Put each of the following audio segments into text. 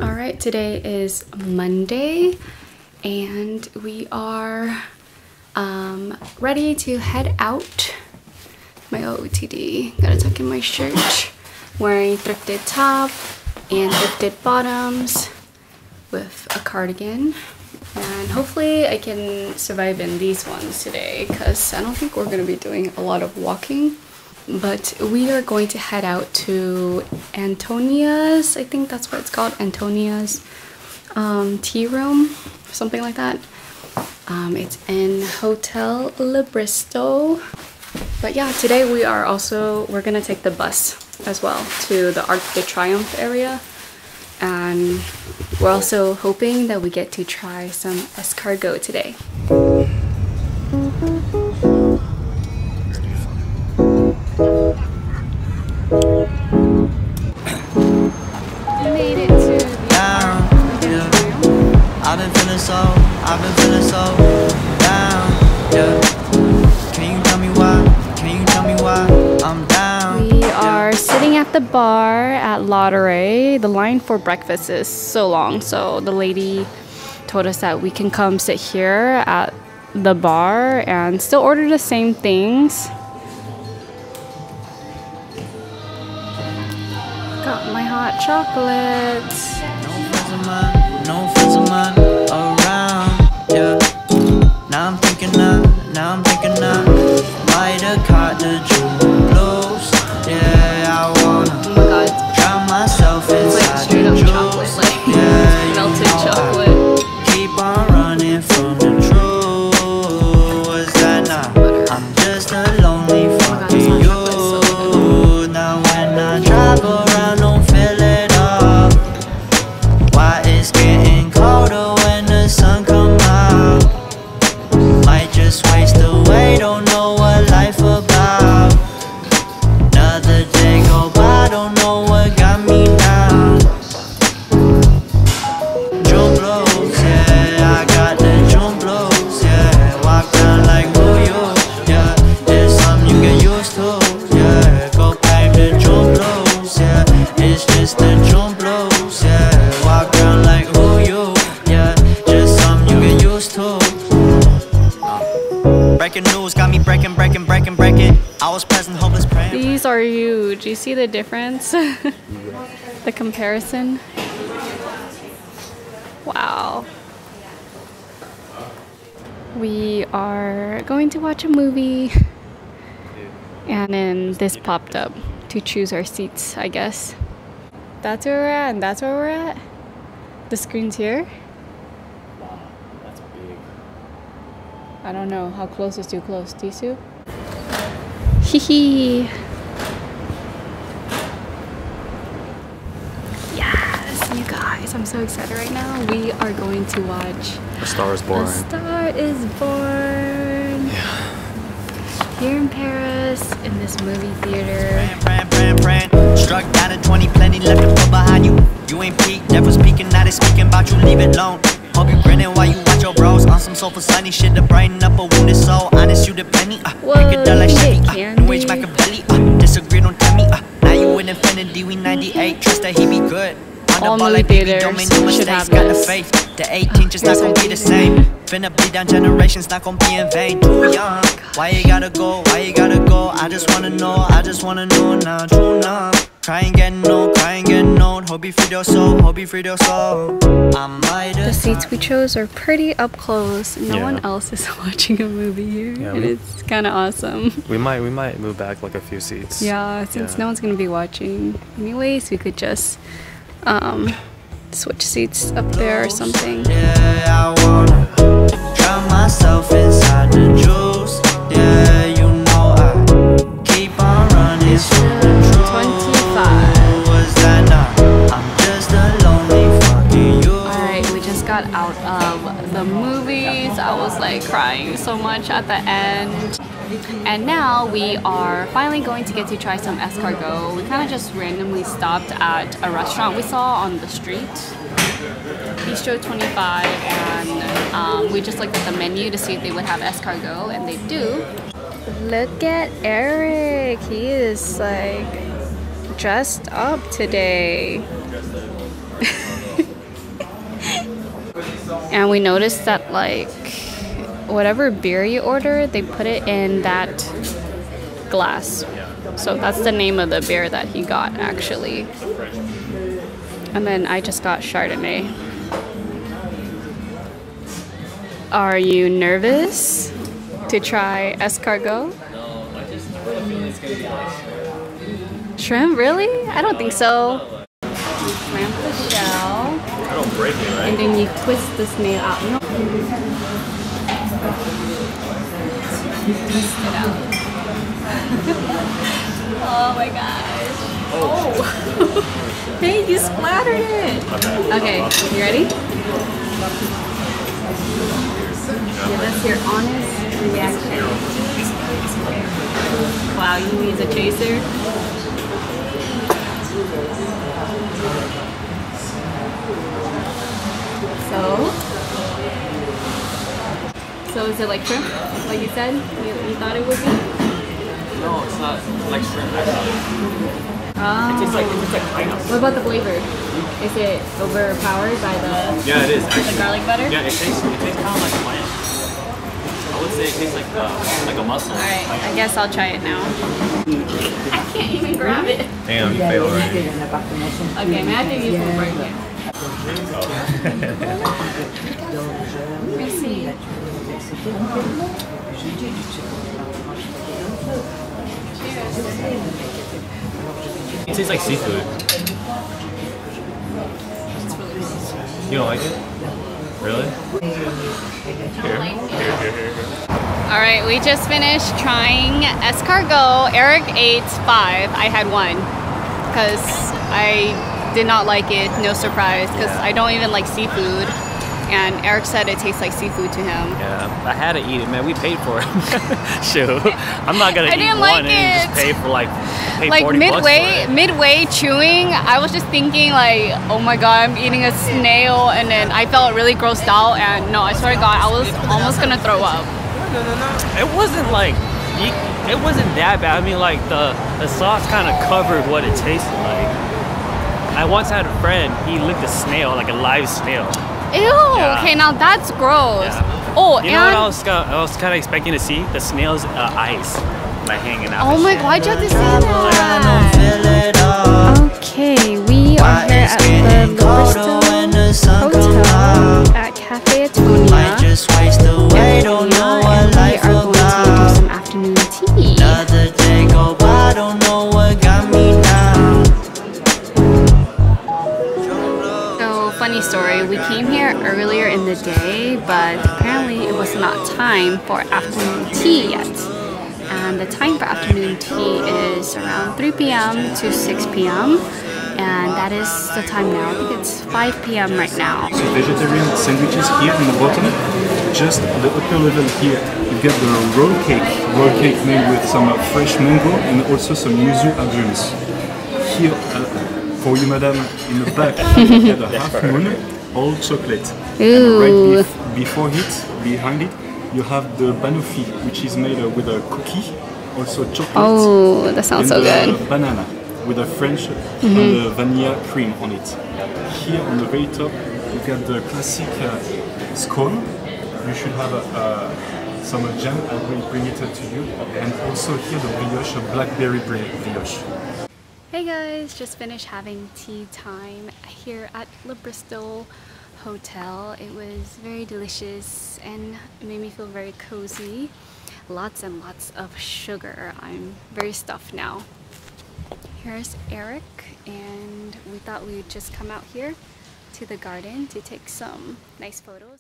Alright, today is Monday and we are ready to head out. My OOTD, gotta tuck in my shirt, wearing thrifted top and thrifted bottoms with a cardigan, and hopefully I can survive in these ones today because I don't think we're gonna be doing a lot of walking. But we are going to head out to Antonia's, I think that's what it's called, Antonia's tea room, something like that. It's in Hotel Le Bristol. But yeah, today we're gonna take the bus as well to the Arc de Triomphe area. And we're also hoping that we get to try some escargot today. I've been feeling so down, yeah. Can you tell me why? Can you tell me why I'm down? We are sitting at the bar at Lottery. The line for breakfast is so long, so the lady told us that we can come sit here at the bar and still order the same things. Got my hot chocolates. No friends of mine around, yeah. Now I'm thinking might have caught the June blues. Yeah, I wanna drown myself inside the juice. Yeah, melted chocolate. Keep on running from the truth. Was that not? I'm just a lonely fucking you. Now when I drive around, don't feel it up. Why it's getting colder when the sun come out? Might just waste away, don't know what life about. Another day go by, don't know what got me now. June blues, yeah, I got the June blues, yeah. Walk down like who you, yeah. There's something you get used to, yeah. Go back to June blues, yeah. It's just the June blues, yeah. Walk down like who you, yeah. Just something you get used to. Breaking news got me breaking. I was present, hopeless, praying. These are huge. You see the difference? The comparison? Wow. We are going to watch a movie. And then this popped up to choose our seats, I guess. That's where we're at, and that's where we're at. The screen's here. Wow, that's big. I don't know how close is too close. Tisu? Hee. Yes, you guys, I'm so excited right now. We are going to watch A Star is Born. A Star is Born. Yeah. Here in Paris, in this movie theater. Praying. Struck down at 20, plenty left to put behind you. You ain't peaked, never speaking, now they speaking about you, leave it alone. Hope you grinning while you watch your bros on some soulful sunny shit to brighten up a wounded soul. Honest, you the penny, pick it up like Chevy, New Age Machiavelli, disagree, don't tell me, now you in infinity, we 98, trust that he be good. All movie theaters should have got the this. faith, the 18 just not gonna be the same. Finna bleed down generations, not gonna be in vain. Too young, why you gotta go, I just wanna know now, true now. Cry and get old, hope you free your soul, The seats we chose are pretty up close. No one else is watching a movie here, Yeah, and it's kind of awesome. We might move back like a few seats. Yeah, since no one's gonna be watching anyways, we could just switch seats up there or something. Yeah, I wanna drown myself inside the juice. Yeah, you know I keep on running from the truth. 25. Was that not? I'm just a lonely fucking you. Alright, we just got out of the movies. I was like crying so much at the end. And now we are finally going to get to try some escargot. We kind of just randomly stopped at a restaurant we saw on the street, Bistro 25, and we just looked at the menu to see if they would have escargot, and they do. Look at Eric. He is like dressed up today. And we noticed that like whatever beer you order, they put it in that glass. So that's the name of the beer that he got actually. And then I just got Chardonnay. Are you nervous to try escargot? No, I just have a feeling it's gonna be like shrimp. Shrimp? Really? I don't think so. You clamp the shell. I don't break it, right? And then you twist the snail out. No. You twist it out. Oh my gosh. Oh. Hey, you splattered it. Okay, you ready? Give us your honest reaction. Wow, you need a chaser. So is it like shrimp, like you said? You thought it would be? No, it's not like shrimp actually. Oh. It tastes like pineapple. What about the flavor? Is it overpowered by the Yeah, it is actually. the garlic butter? Yeah, it tastes kind of like plant. I would say it tastes like a mussel. All right, I guess I'll try it now. I can't even grab it. Damn, you failed already. Okay, man, I think you will break it. Let me see. It tastes like seafood. You don't like it? Really? Here. Alright, we just finished trying escargot. Eric ate 5. I had 1 because I did not like it. No surprise because I don't even like seafood. And Eric said it tastes like seafood to him. Yeah, I had to eat it, man. We paid for it. Shoot, I'm not gonna eat one and just pay for like 40 bucks for it. midway chewing, I was just thinking like, oh my god, I'm eating a snail, and then I felt really grossed out, and no, I swear to God, I was almost gonna throw up. No. It wasn't like, it wasn't that bad. I mean, like the sauce kind of covered what it tasted like. I once had a friend, he licked a snail, like a live snail. Ew, Yeah. Okay, now that's gross. Yeah. Oh, you know what I was kind of expecting to see? The snail's eyes, like hanging out. Oh my god, why'd you have to say that? Okay, we are here at the Bristol Hotel at Cafe Atonia. Just waste away, don't know what life we are going to do some afternoon tea. Another day go by, don't know what got me down. So, funny story, we came here earlier in the day, but apparently it was not time for afternoon tea yet. And the time for afternoon tea is around 3 p.m. to 6 p.m. And that is the time now. I think it's 5 p.m. right now. So vegetarian sandwiches here in the bottom. Just at the upper level here, you get the roll cake made with some fresh mango and also some yuzu adjunts. Here, for you, madam, in the back, you get a half moon, all chocolate. Ooh. And right before it, behind it, you have the banoffee, which is made with a cookie, also chocolate. Oh, that sounds so good. Banana with a French and the vanilla cream on it. Here on the very top, you get the classic scone. You should have some jam. I will bring it to you. And also here the brioche, blackberry brioche. Hey guys, just finished having tea time here at the Bristol Hotel. It was very delicious and it made me feel very cozy. Lots and lots of sugar. I'm very stuffed now. Here's Eric, and we thought we would just come out here to the garden to take some nice photos.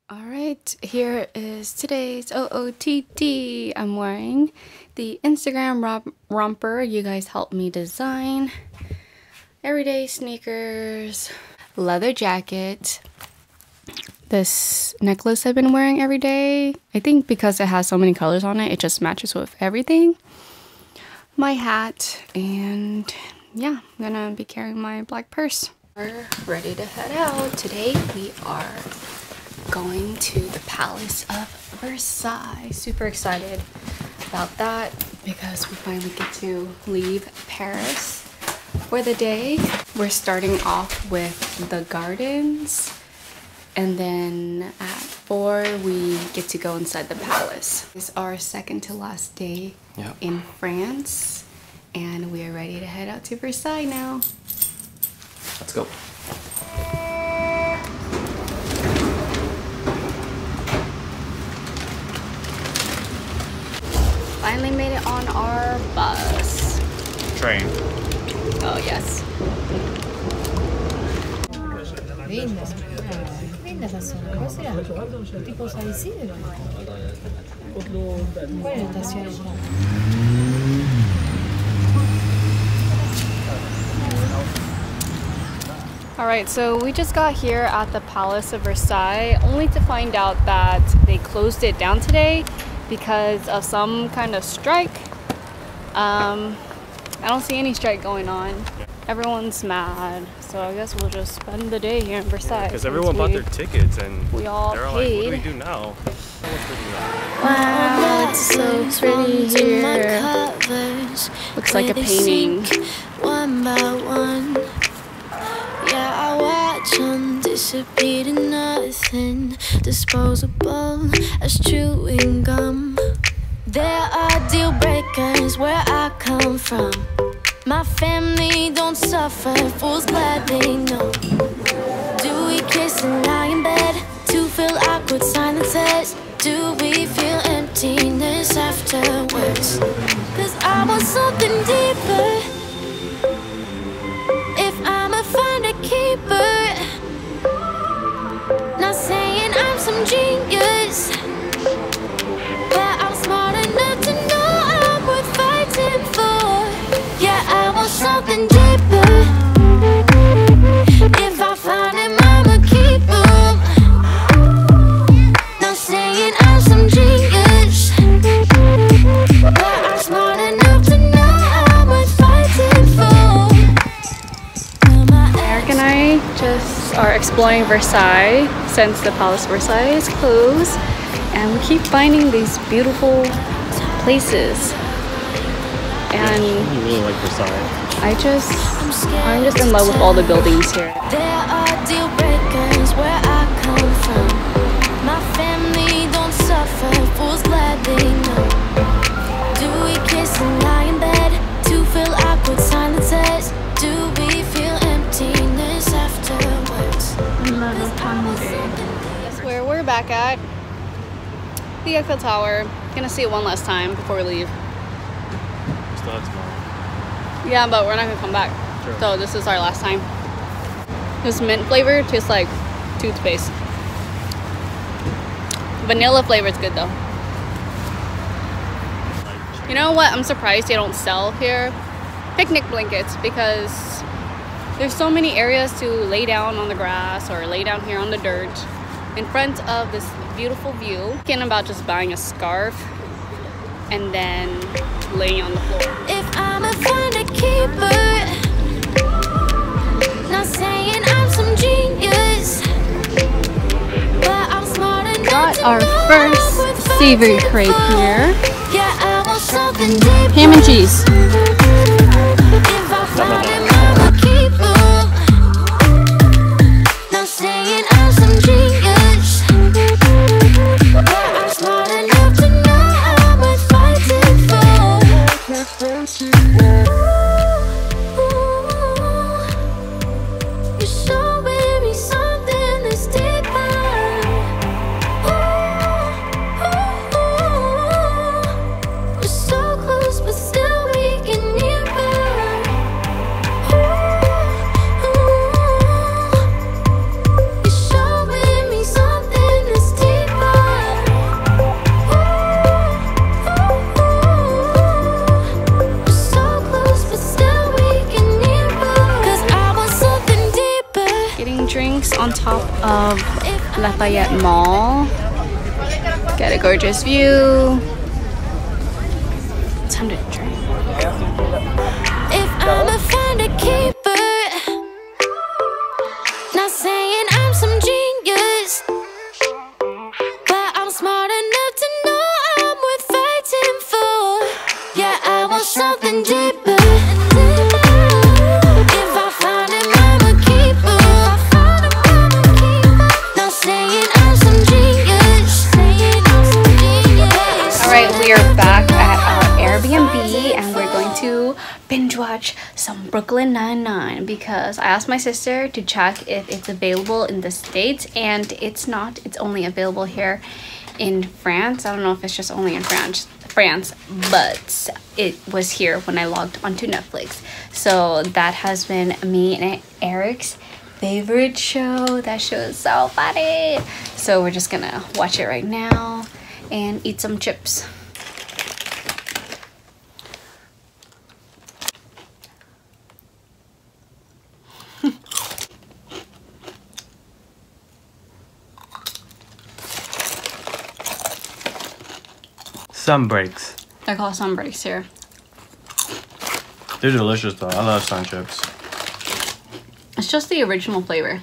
Alright, here is today's OOTD. I'm wearing the Instagram romper you guys helped me design. Everyday sneakers, leather jacket. This necklace I've been wearing every day. I think because it has so many colors on it, it just matches with everything. My hat, and yeah, I'm gonna be carrying my black purse. We're ready to head out. Today we are going to the Palace of Versailles. Super excited about that because we finally get to leave Paris. for the day. We're starting off with the gardens, and then at 4 we get to go inside the palace. This is our second to last day in France, and we are ready to head out to Versailles now. Let's go. Finally made it on our bus. Train. Oh yes. Linda, linda esa zona. ¿Cuál será? ¿Tipo San Isidro? ¿Cuál es la estación allá? Alright, so we just got here at the Palace of Versailles, only to find out that they closed it down today because of some kind of strike. I don't see any strike going on. Everyone's mad, so I guess we'll just spend the day here in Versailles. Because everyone bought their tickets and we all they're paid. like, what do we do now? Wow, it's so pretty here. Looks like a painting. One by one, yeah, I watch them disappear to nothing, disposable as chewing gum. There are deal breakers where I come from. My family don't suffer, fools glad they know. Do we kiss and lie in bed to fill awkward silences? Do we feel emptiness afterwards? 'Cause I want something deeper. If I'ma find a keeper, not saying I'm some genius, but I'm smart enough to know I'm worth fighting for. Yeah, I want something deeper. If I find him, I'ma keep him. Not saying I'm some genius, but I'm smart enough to know I'm worth fighting for. Eric and I just are exploring Versailles since the Palace of Versailles is closed, and we keep finding these beautiful places. And You really like Versailles. I'm just in love with all the buildings here. There are deal breakers where I come from. My family don't suffer, fools glad they know. Do we kiss and lie in bed to fill awkward silences? Do we feel emptiness afterwards? That's where we're back at the Eiffel Tower. Gonna see it one last time before we leave. Still have tomorrow. Yeah, but we're not gonna come back. Sure. So this is our last time. This mint flavor tastes like toothpaste. Vanilla flavor is good though. You know what? I'm surprised they don't sell here picnic blankets, because there's so many areas to lay down on the grass or lay down here on the dirt in front of this beautiful view. Thinking about just buying a scarf and then laying on the floor. If I'ma find a keeper, not saying I'm some genius, but I'm smart enough Got to our know first I'm worth savory fighting crepe for. here. Yeah, I want something deeper. Ham and cheese. If I find him, I'ma keep him. Not saying I'm some genius, but I'm smart enough to know I'm worth fighting for. You're showing me something that's deeper. We're so close, but still we can nearer. You're showing me something that's deeper. We're so close, but still we can nearer. 'Cause I want something deeper. Getting drinks on top of Lafayette Mall. Get a gorgeous view. Time to drink. If I'ma find a keeper, not saying I'm some genius, but I'm smart enough to know I'm worth fighting for. Yeah, I want something deeper. watch some Brooklyn Nine-Nine because I asked my sister to check if it's available in the States, and it's not. It's only available here in France. I don't know if it's just only in France, but it was here when I logged onto Netflix. So that has been me and Eric's favorite show. That show is so funny. So we're just gonna watch it right now and eat some chips. Sun breaks. They're called sun breaks here. They're delicious though. I love sun chips. It's just the original flavor.